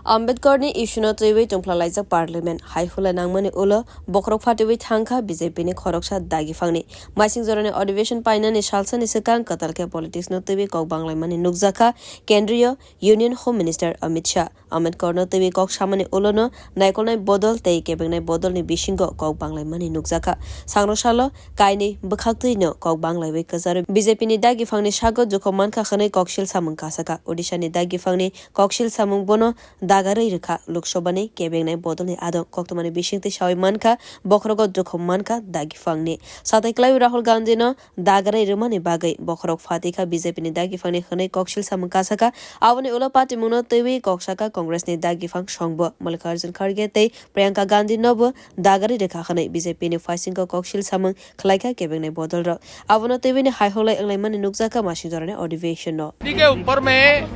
Ambedkar ni issue tui tungplalaijak parliament haihula nangmani ulo bokrok phatiwi thangkha BJP ni khoroksa dagi phangni maising jorani अधिवेशन पाइनानि salsani sikang katalke politics no tui kok banglaimani nukjaka kendriya union home minister Amit Shah Ambedkar no tui kok samani ulo no naikolnai bodol tei kebengnai bodol ni bisingo kok banglaimani nukjaka sangrosalo kaini bukhaktui no kok banglaibai kajar BJP ni dagi phangni sago jukhoman khakhane kokshil samung kasaka Odisha ni dagi phangni kokshil samung bono dagarei rikha loksobani kebengnai bodolni adon koktomani bisingti sawi manka bokhrogo jokhom manka dagi phangni satai klai Rahul Gandhi no dagarei rumani bagai bokrok fatika BJP ni dagi phangni khanai kokshil samung kasaka awani ulo party muno tewi koksaka Congress ni dagi phang songbo Mallikarjun Kharge tei Priyanka Gandhi nobo dagarei rikha khanai BJP ni facing ko kokshil samung khlaika kebengnai bodol ro awano tewi ni haiholai anglaimani nukjaka masingjarane अधिवेशन no के ऊपर में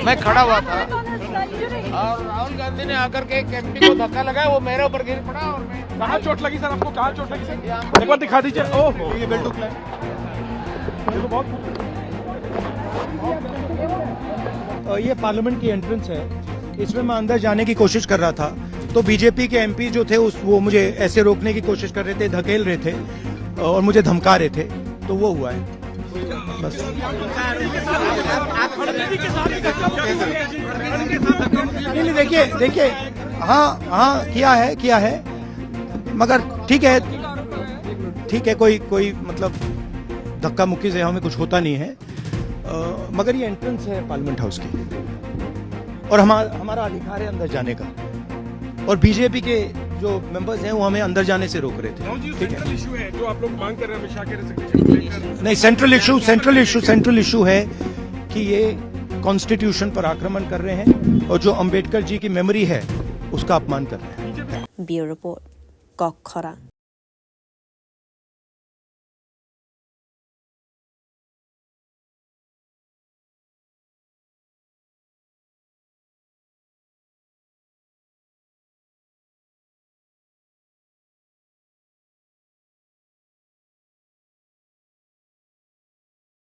मैं खड़ा हुआ था और राहुल गांधी ने आकर के कैंपी को धक्का लगाया, वो मेरे ऊपर गिर पड़ा और मैं कहाँ चोट लगी सर? आपको कहाँ चोट लगी सर? एक बार दिखा दीजिए। ओह ये बेल्ट उखला है। ये तो बहुत ये पार्लियामेंट की एंट्रेंस है, इसमें मैं अंदर जाने की कोशिश कर रहा था तो बीजेपी के एमपी जो थे वो मुझे ऐसे रोकने की कोशिश कर रहे थे, धकेल रहे थे और मुझे धमका रहे थे, तो वो हुआ है बस। नहीं देखिए हाँ किया है मगर ठीक है कोई मतलब धक्का मुक्की से हमें कुछ होता नहीं है, मगर ये एंट्रेंस है पार्लियामेंट हाउस की और हमारा अधिकार है अंदर जाने का और बीजेपी के जो मेंबर्स हैं वो हमें अंदर जाने से रोक रहे थे। ठीक है, इशू है जो आप लोग मांग कर रहे हैं अमित शाह के नहीं, सेंट्रल इशू है कि ये कॉन्स्टिट्यूशन पर आक्रमण कर रहे हैं और जो अंबेडकर जी की मेमोरी है उसका अपमान कर रहे हैं। ब्यूरो रिपोर्ट कॉक खरा।